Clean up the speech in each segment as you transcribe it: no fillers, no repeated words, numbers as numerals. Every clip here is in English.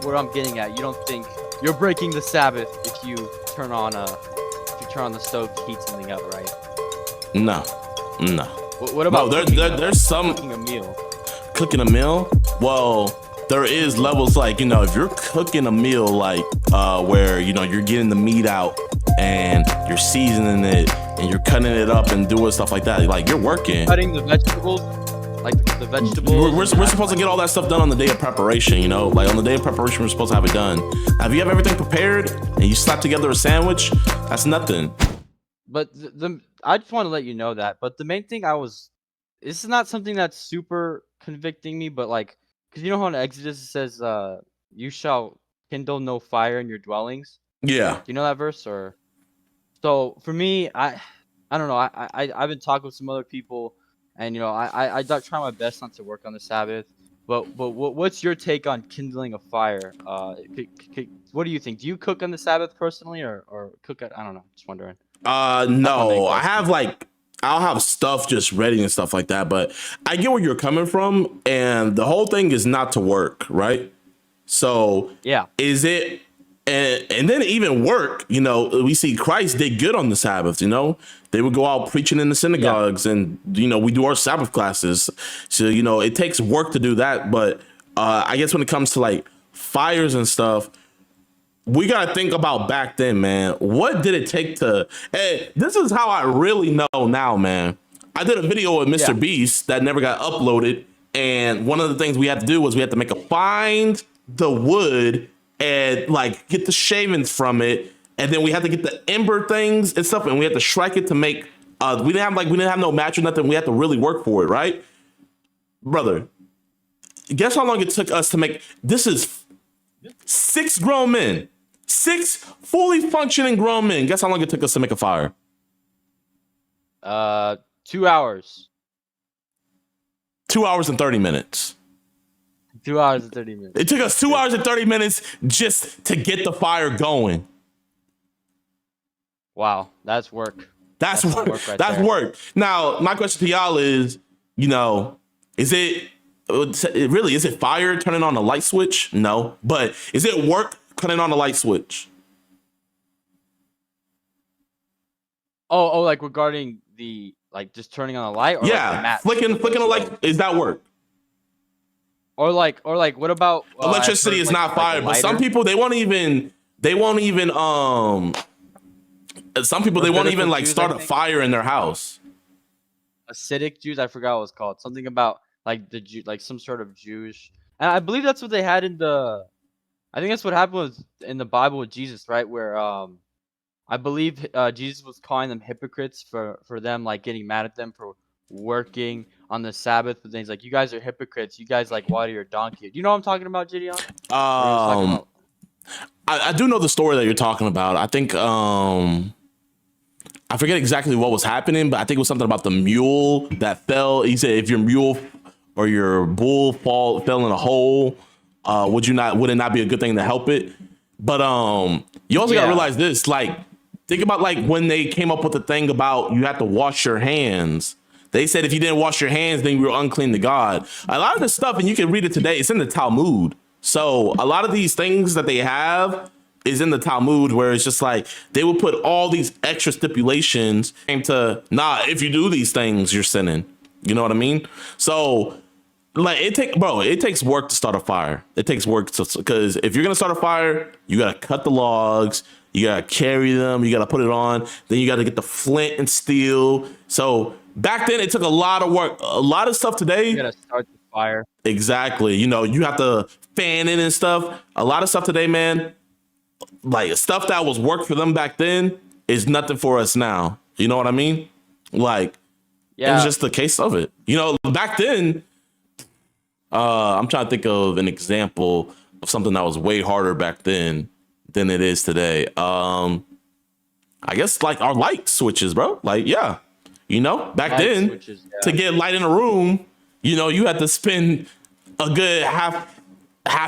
what I'm getting at. You don't think you're breaking the Sabbath if you turn on the stove to heat something up, right? No. What about there's some cooking a meal? Cooking a meal? Well, there is levels, like, if you're cooking a meal, like where you're getting the meat out and you're seasoning it and you're cutting it up and doing stuff like that, like, you're working. Cutting the vegetables, like the vegetables. We're supposed to get all that stuff done on the day of preparation, like on the day of preparation, we're supposed to have it done. If you have everything prepared and you slap together a sandwich, that's nothing. But I just want to let you know that. But the main thing this is not something that's super convicting me, but like, because you know how in Exodus it says, you shall kindle no fire in your dwellings. Yeah. Do you know that verse? Or so for me, I don't know. I've been talking with some other people, and I try my best not to work on the Sabbath. But what's your take on kindling a fire? What do you think? Do you cook on the Sabbath personally, or cook at? I don't know. Just wondering. No, I'll have stuff just ready and stuff like that, but I get where you're coming from, and the whole thing is not to work, right? So yeah, is it? And then even work, we see Christ did good on the Sabbath. They would go out preaching in the synagogues, and we do our Sabbath classes. So it takes work to do that, but I guess when it comes to like fires and stuff, we got to think about back then, man. What did it take to... Hey, this is how I really know now, man. I did a video with Mr. Beast that never got uploaded. And one of the things we had to do was we had to find the wood and like get the shavings from it. And then we had to get the ember things and stuff. And we had to strike it to make... we didn't have no match or nothing. We had to really work for it, right? Brother, guess how long it took us to make... This is 6 grown men. 6 fully functioning grown men. Guess how long it took us to make a fire? 2 hours. 2 hours and 30 minutes. 2 hours and 30 minutes. It took us 2 hours and 30 minutes just to get the fire going. Wow, that's work. That's work. That's work. Now, my question to y'all is, is it fire turning on a light switch? No. But is it work turning on a light switch? Oh, like regarding the just turning on a light, or yeah, like the match? flicking a light, is that work? Or like what about electricity is not fire, but some people they won't even start a fire in their house. Acidic Jews, I forgot what it's called. Something about like some sort of Jewish, and I believe that's what they had I think that's what happened in the Bible with Jesus, right? Where I believe Jesus was calling them hypocrites for them getting mad at them for working on the Sabbath. But then he's like, "You guys are hypocrites. You guys water your donkey." Do you know what I'm talking about, JiDion? I do know the story that you're talking about. I think I forget exactly what was happening, but I think it was something about the mule that fell. He said, if your mule or your bull fell in a hole, would it not be a good thing to help it? But you also gotta realize this, think about when they came up with the thing about you have to wash your hands. They said if you didn't wash your hands, then you were unclean to God. A lot of this stuff, and you can read it today, it's in the Talmud. So a lot of these things that they have is in the Talmud, where it's just they will put all these extra stipulations into, if you do these things, you're sinning. You know what I mean? So it takes work to start a fire. It takes work because if you're gonna start a fire, you gotta cut the logs, you gotta carry them, you gotta put it on, then you gotta get the flint and steel. So back then it took a lot of work. A lot of stuff today. You gotta start the fire. Exactly. You have to fan it and stuff. A lot of stuff today, man, stuff that was work for them back then is nothing for us now. You know what I mean? It was just the case of it. Back then, I'm trying to think of an example of something that was way harder back then than it is today. I guess our light switches, bro. Back then, switches, to get light in a room, you had to spend a good half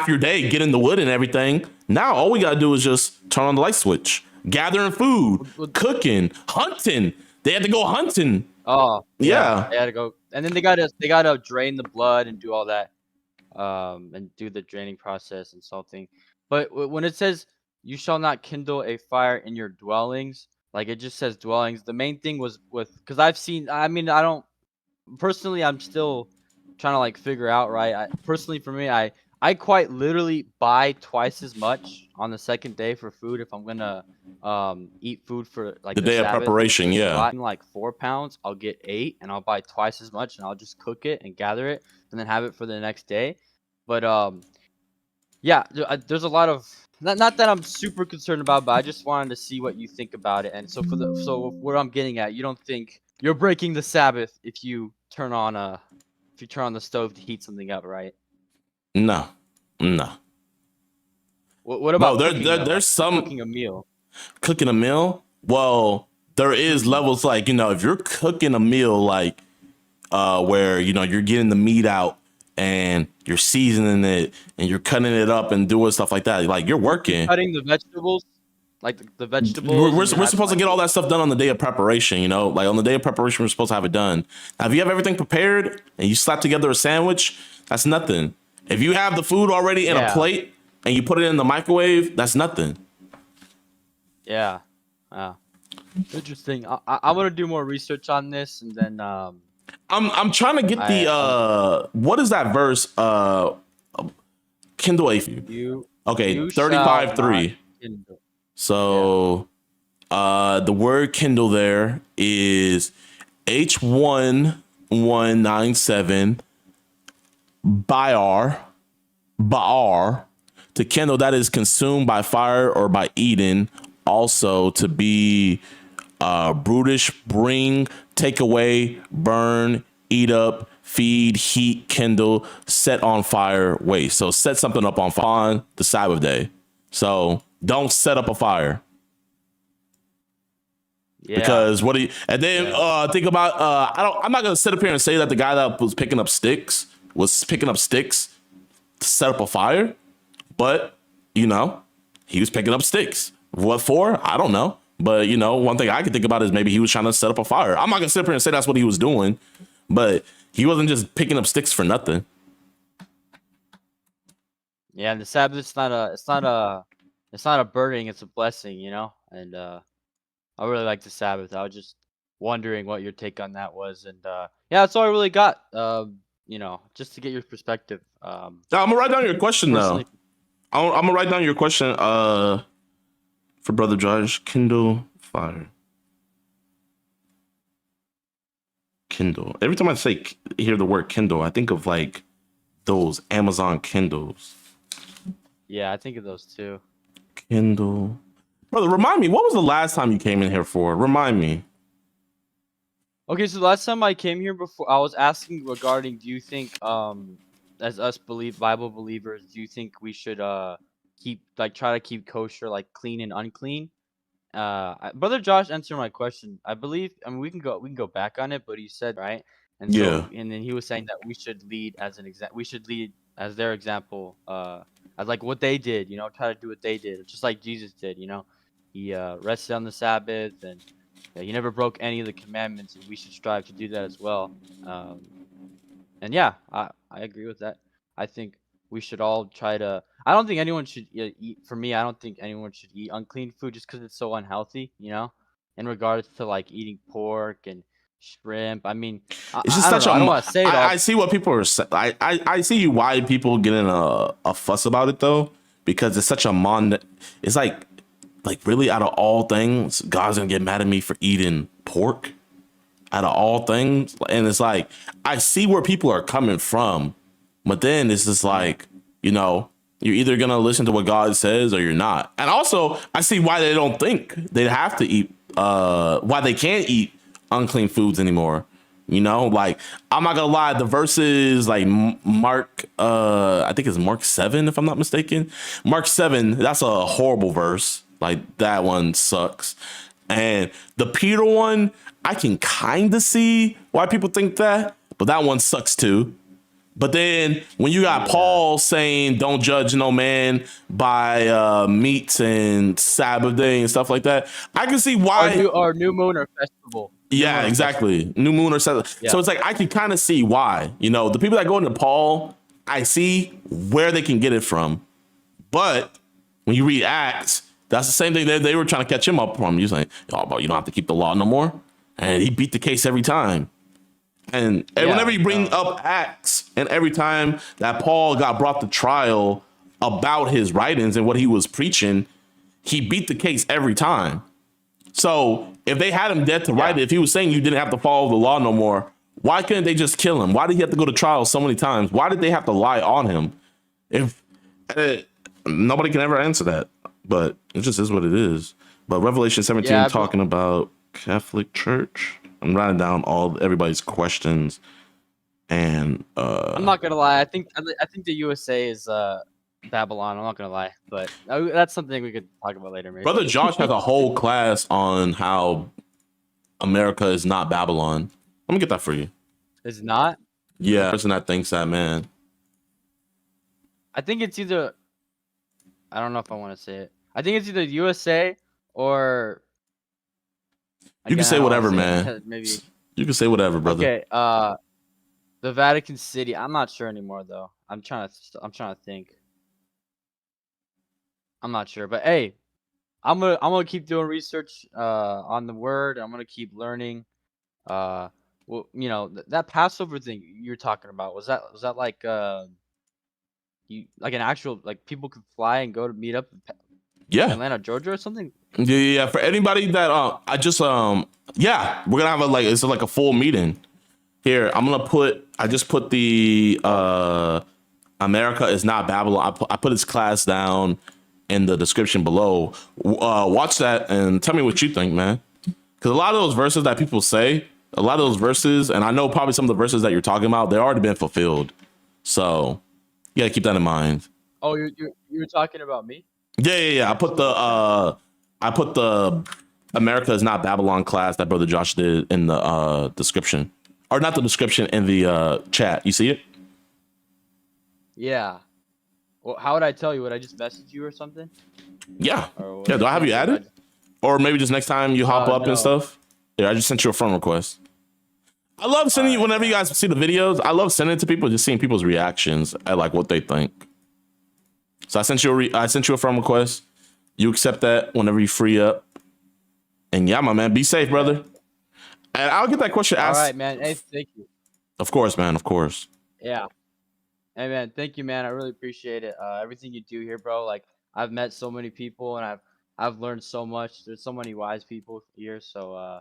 your day getting the wood and everything. Now all we gotta do is just turn on the light switch, gathering food, cooking, hunting. They had to go hunting. Oh yeah, they had to go, and then they gotta drain the blood and do all that. and do the draining process and salting. But when it says you shall not kindle a fire in your dwellings, like it just says dwellings. The main thing was with because I've seen. I mean, I don't personally. I'm still trying to like figure out, right? Personally, for me, I quite literally buy twice as much on the second day for food if I'm gonna eat food for like The the day of Sabbath preparation, to yeah. survive. Like 4 pounds, I'll get 8, and I'll buy twice as much, and I'll just cook it and gather it, and then have it for the next day. But yeah, there's a lot of not that I'm super concerned about, but I just wanted to see what you think about it. And so what I'm getting at, you don't think you're breaking the Sabbath if you turn on the stove to heat something up, right? No, no. What Well, about cooking though? there's Like some cooking a meal. cooking a meal. Well, there is Hmm. levels like, if you're cooking a meal like where you're getting the meat out and you're seasoning it and you're cutting it up and doing stuff like that. Like you're You're working. cutting the vegetables, like the We're, vegetables, we're, and you're we're having supposed to like get all that stuff done on the day of preparation, like on the day of preparation, we're supposed to have it done. Now, if you have everything prepared and you slap together a sandwich, that's nothing. If you have the food already in a yeah, plate and you put it in the microwave, that's nothing. yeah. Wow. Interesting. I'm gonna do more research on this, and then I'm trying to get the I what is that verse? Kindle a you okay, you shall 35 not 3. kindle. Yeah. So the word Kindle there is H1197 Bar to kindle, that is consumed by fire or by eating. Also to be brutish, bring, take away, burn, eat up, feed, heat, kindle, set on fire, waste. So set something up on fire on the Sabbath day. So don't set up a fire. Yeah. Because what do you and then Yeah. think about I'm not gonna sit up here and say that the guy that was picking up sticks to set up a fire, but he was picking up sticks. What for? I don't know. But one thing I could think about is maybe he was trying to set up a fire. I'm not gonna sit up here and say that's what he was doing, but he wasn't just picking up sticks for nothing. Yeah, and the Sabbath it's not a burden, it's a blessing, And I really like the Sabbath. I was just wondering what your take on that was, and yeah, that's all I really got. Just to get your perspective. Now, I'm gonna write down your question though. Personally, I'm gonna write down your question for Brother Josh. Kindle fire. Kindle. Every time I hear the word Kindle, I think of like those Amazon Kindles. yeah, I think of those too. Kindle. Brother, remind me, what was the last time you came in here for? Remind me. Okay, so the last time I came here before, I was asking regarding, do you think, as us Bible believers, do you think we should try to keep kosher, like clean and unclean? Brother Josh answered my question. I believe. I mean, we can go back on it, but he said right, Yeah. and then he was saying that we should lead as an example. We should lead as their example. As like what they did. Try to do what they did, just like Jesus did. He rested on the Sabbath, and he never broke any of the commandments, and we should strive to do that as well. And yeah, I agree with that. I think we should all try to. I don't think anyone should eat. For me, I don't think anyone should eat unclean food just because it's so unhealthy. In regards to like eating pork and shrimp. I mean, It's just I don't such know. a. I don't want to say it all. I see what people are. I see why people get in a fuss about it though, because it's such a It's like really out of all things, God's gonna get mad at me for eating pork. Out of all things, and it's like I see where people are coming from, but then it's just like you're either gonna listen to what God says or you're not. And also, I see why they don't think they have to eat. Why they can't eat unclean foods anymore. Like I'm not gonna lie, the verses like Mark, I think it's Mark 7, if I'm not mistaken. Mark 7, that's a horrible verse. Like that one sucks. And the Peter one, I can kind of see why people think that, but that one sucks too. But then when you got Yeah. Paul saying, "Don't judge no man by meats and Sabbath day and stuff like that," I can see Or why. new moon or festival. New Yeah, moon or festival. exactly. New moon or Sabbath. Yeah. So it's like I can kind of see why. The people that go into Paul I see where they can get it from. But when you read Acts, that's the same thing that they were trying to catch him up from. You're saying, oh, but you don't have to keep the law no more. And he beat the case every time. And whenever Yeah, you bring no. up Acts, and every time that Paul got brought to trial about his writings and what he was preaching, he beat the case every time. So if they had him dead to right Yeah. it, if he was saying you didn't have to follow the law no more, why couldn't they just kill him? Why did he have to go to trial so many times? Why did they have to lie on him? If nobody can ever answer that, but it just is what it is. But Revelation 17 Yeah, talking about Catholic Church. I'm writing down everybody's questions, and I'm not gonna lie. I think the USA is Babylon. I'm not gonna lie, but that's something we could talk about later, maybe. Brother Josh has a whole class on how America is not Babylon. Let me get that for you. It's not. Yeah, person that thinks that, man. I think it's either. I don't know if I want to say it. I think it's either USA or. You can Again, I say don't want whatever, to say man. it. Maybe. You can say whatever, brother. Okay. The Vatican City. I'm not sure anymore though. I'm trying to think. I'm not sure, but hey, I'm gonna keep doing research on the word. I'm gonna keep learning. Well, that Passover thing you're talking about, was that like you like an actual, like, people could fly and go to meet up in like Yeah. Atlanta, Georgia or something? Yeah. For anybody that I just yeah, we're gonna have it's like a full meeting. Here, I just put the America is not Babylon. I put his class down in the description below. Watch that and tell me what you think, man. Because a lot of those verses that people say, a lot of those verses, and I know probably some of the verses that you're talking about, they already been fulfilled. So you gotta keep that in mind. Oh, you're talking about me? Yeah. I put the America is not Babylon class that Brother Josh did in the description. Or not the description, in the chat. You see it? Yeah. Well, how would I tell you? Would I just message you or something? Yeah. Or Yeah, do I have you would I added? Or maybe just next time you hop up and no. stuff? Yeah, I just sent you a friend request. I love sending you, Alright, whenever you yeah. guys see the videos, I love sending it to people, just seeing people's reactions at like what they think. So I sent you a friend request. You accept that whenever you free up. And yeah, my man, be safe, brother. And I'll get that question All asked. right, man. Hey, thank you. Of course, man. Of course. Yeah. Hey, man. Thank you, man. I really appreciate it. Everything you do here, bro. Like, I've met so many people and I've learned so much. There's so many wise people here. So,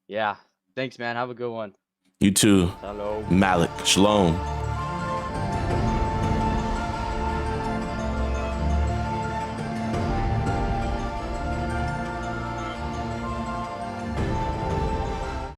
yeah. Thanks, man. Have a good one. You too, Shalom. Malik. Shalom.